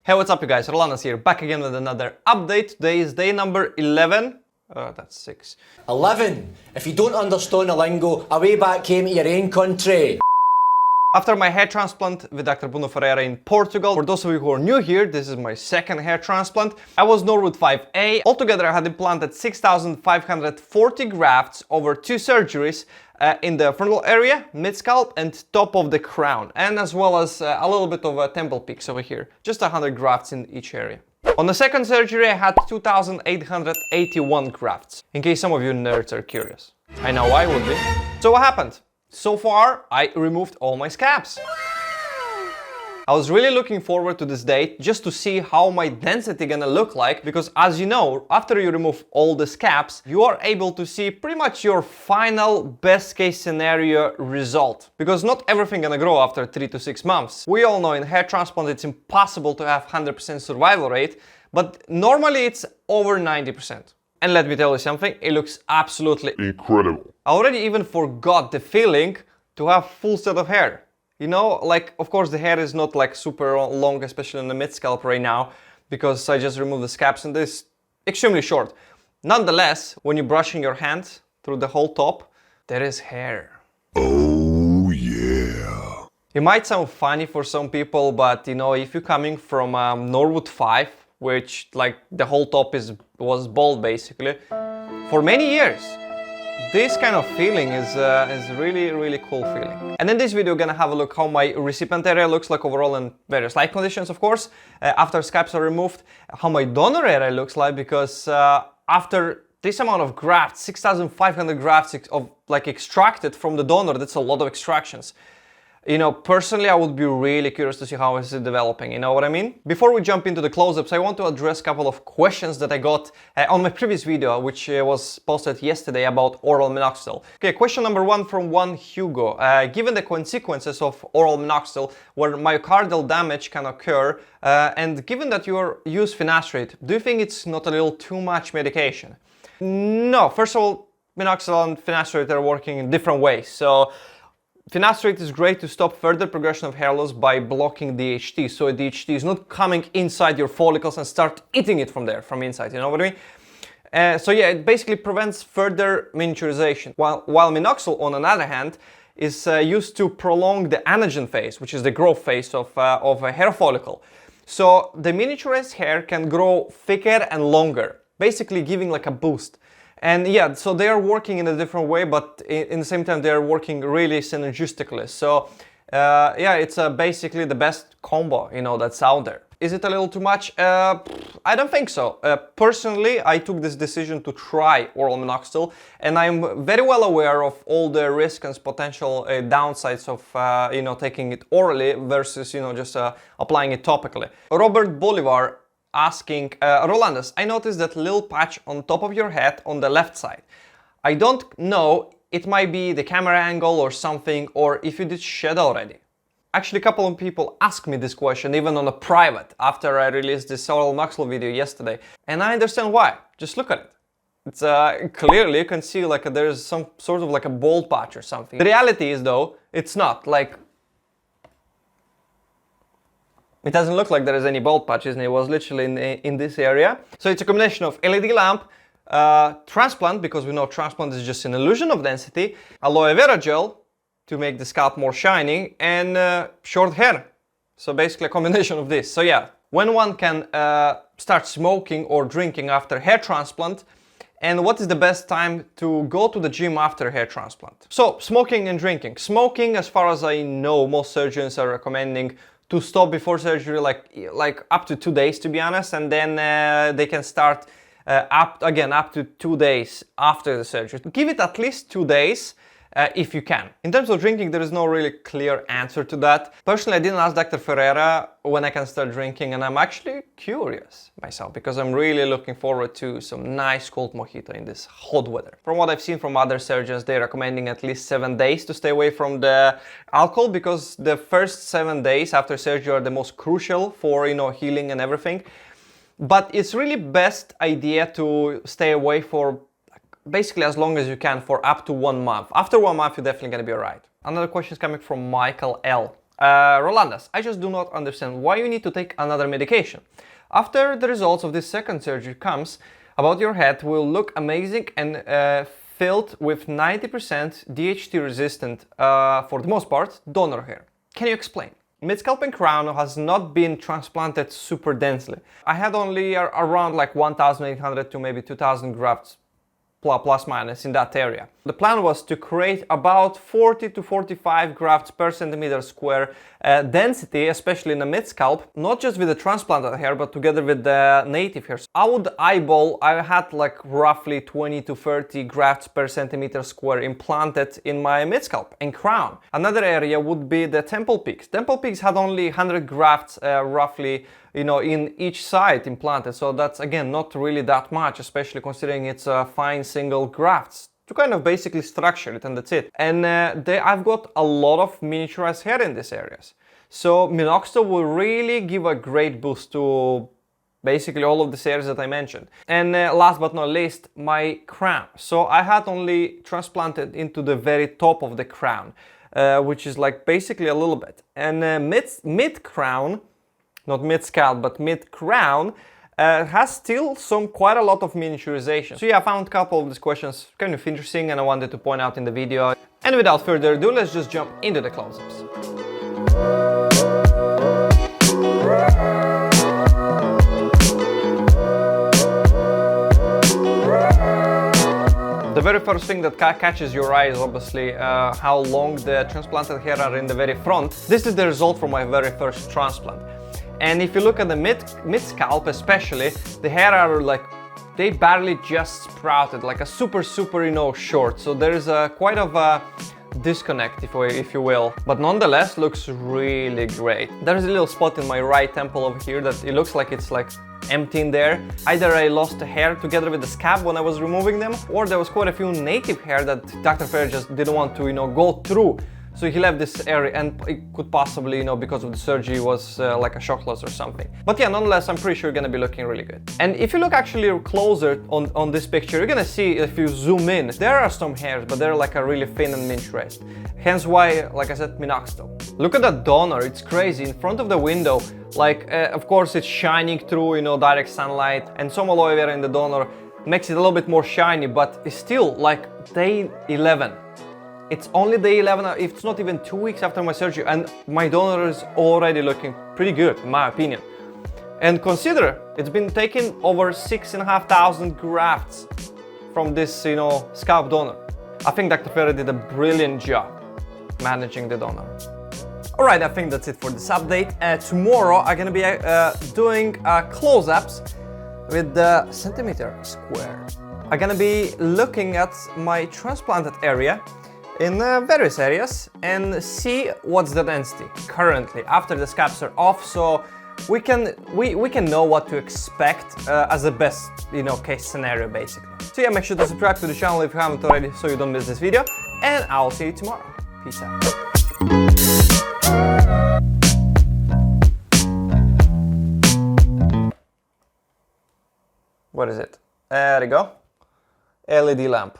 Hey, what's up you guys, Rolandas here, back again with another update. Today is day number 11. That's 6. 11. If you don't understand the lingo, away back home to your own country. After my hair transplant with Dr. Bruno Ferreira in Portugal, for those of you who are new here, this is my second hair transplant. I was Norwood 5A. Altogether I had implanted 6,540 grafts over 2 surgeries in the frontal area, mid-scalp and top of the crown, and as well as a little bit of temple peaks over here. Just 100 grafts in each area. On the second surgery I had 2,881 grafts, in case some of you nerds are curious. I know I would be. So what happened? So far, I removed all my scabs. I was really looking forward to this date just to see how my density gonna look like, because as you know, after you remove all the scabs, you are able to see pretty much your final best case scenario result. Because not everything gonna grow after 3 to 6 months. We all know in hair transplant it's impossible to have 100% survival rate, but normally it's over 90%. And let me tell you something, it looks absolutely incredible. I already even forgot the feeling to have full set of hair. You know, like, of course the hair is not like super long, especially in the mid-scalp right now, because I just removed the scabs and this extremely short. Nonetheless, when you're brushing your hands through the whole top, there is hair. Oh yeah. It might sound funny for some people, but you know, if you're coming from Norwood 5, which like the whole top was bald basically, for many years, this kind of feeling is really cool feeling. And in this video we're gonna have a look how my recipient area looks like overall in various light conditions, of course, after scabs are removed, how my donor area looks like, because after this amount of grafts, 6,500 grafts of like extracted from the donor, that's a lot of extractions. You know, personally, I would be really curious to see how is it developing, you know what I mean? Before we jump into the close-ups, I want to address a couple of questions that I got on my previous video, which was posted yesterday about oral minoxidil. Okay, question number 1 from Hugo. Given the consequences of oral minoxidil, where myocardial damage can occur, and given that you use finasteride, do you think it's not a little too much medication? No, first of all, minoxidil and finasteride are working in different ways. So finasteride is great to stop further progression of hair loss by blocking DHT, so DHT is not coming inside your follicles and start eating it from there, from inside, you know what I mean? So yeah, it basically prevents further miniaturization, while minoxidil, on the other hand, is used to prolong the anagen phase, which is the growth phase of a hair follicle. So the miniaturized hair can grow thicker and longer, basically giving like a boost. And yeah, so they are working in a different way, but in the same time they are working really synergistically. So yeah, it's basically the best combo, you know, that's out there. Is it a little too much? I don't think so. Personally, I took this decision to try oral minoxidil, and I'm very well aware of all the risks and potential downsides of you know, taking it orally versus, you know, just applying it topically. Robert Bolivar asking, Rolandas, I noticed that little patch on top of your head on the left side. I don't know, it might be the camera angle or something, or if you did shed already. Actually, a couple of people asked me this question, even on a private, after I released this oral minoxidil video yesterday. And I understand why. Just look at it. It's clearly you can see like there's some sort of like a bald patch or something. The reality is though, it's not. Like, it doesn't look like there is any bald patches, and it was literally in this area. So it's a combination of LED lamp, transplant, because we know transplant is just an illusion of density, aloe vera gel to make the scalp more shining, and short hair. So basically a combination of this. So yeah, when one can start smoking or drinking after hair transplant, and what is the best time to go to the gym after hair transplant? So smoking and drinking. Smoking, as far as I know, most surgeons are recommending to stop before surgery like up to 2 days, to be honest, and then they can start up to 2 days after the surgery. Give it at least 2 days if you can. In terms of drinking, there is no really clear answer to that. Personally, I didn't ask Dr. Ferreira when I can start drinking, and I'm actually curious myself, because I'm really looking forward to some nice cold mojito in this hot weather. From what I've seen from other surgeons, they're recommending at least 7 days to stay away from the alcohol, because the first 7 days after surgery are the most crucial for, you know, healing and everything. But it's really best idea to stay away for basically as long as you can, for up to 1 month. After 1 month, you're definitely gonna be alright. Another question is coming from Michael L. Rolandas, I just do not understand why you need to take another medication. After the results of this second surgery comes, about your head will look amazing and filled with 90% DHT resistant, for the most part, donor hair. Can you explain? Mid-scalp and crown has not been transplanted super densely. I had only around like 1,800 to maybe 2,000 grafts, plus minus, in that area. The plan was to create about 40 to 45 grafts per centimeter square density, especially in the mid-scalp, not just with the transplanted hair, but together with the native hair. So I would eyeball, I had like roughly 20 to 30 grafts per centimeter square implanted in my mid-scalp and crown. Another area would be the temple peaks. Temple peaks had only 100 grafts roughly, you know, in each side implanted, so that's again not really that much, especially considering it's fine single grafts to kind of basically structure it, and that's it. And I've got a lot of miniaturized hair in these areas, so Minoxidil will really give a great boost to basically all of these areas that I mentioned. And last but not least, my crown. So I had only transplanted into the very top of the crown, which is like basically a little bit, and mid crown, not mid-scalp, but mid-crown, has still quite a lot of miniaturization. So yeah, I found a couple of these questions kind of interesting and I wanted to point out in the video. And without further ado, let's just jump into the close-ups. The very first thing that catches your eye is obviously how long the transplanted hair are in the very front. This is the result from my very first transplant. And if you look at the mid-scalp especially, the hair are like, they barely just sprouted, like a super, you know, short. So there is quite of a disconnect, if you will. But nonetheless, looks really great. There's a little spot in my right temple over here that it looks like it's like empty in there. Either I lost the hair together with the scab when I was removing them, or there was quite a few native hair that Dr. Ferrer just didn't want to, you know, go through. So he left this area, and it could possibly, you know, because of the surgery was like a shock loss or something. But yeah, nonetheless, I'm pretty sure gonna be looking really good. And if you look actually closer on this picture, you're gonna see, if you zoom in, there are some hairs, but they're like a really thin and miniaturized. Hence why, like I said, Minoxidil. Look at that donor, it's crazy. In front of the window, like, of course it's shining through, you know, direct sunlight, and some aloe vera in the donor makes it a little bit more shiny, but it's still like day 11. It's only day 11, it's not even 2 weeks after my surgery, and my donor is already looking pretty good, in my opinion. And consider, it's been taking over 6,500 grafts from this, you know, scalp donor. I think Dr. Ferrer did a brilliant job managing the donor. Alright, I think that's it for this update. Tomorrow I'm gonna be doing close-ups with the centimeter square. I'm gonna be looking at my transplanted area in various areas and see what's the density currently after the scabs are off, so we can know what to expect as the best, you know, case scenario basically. So yeah, make sure to subscribe to the channel if you haven't already so you don't miss this video, and I'll see you tomorrow. Peace out. What is it? There we go. LED lamp.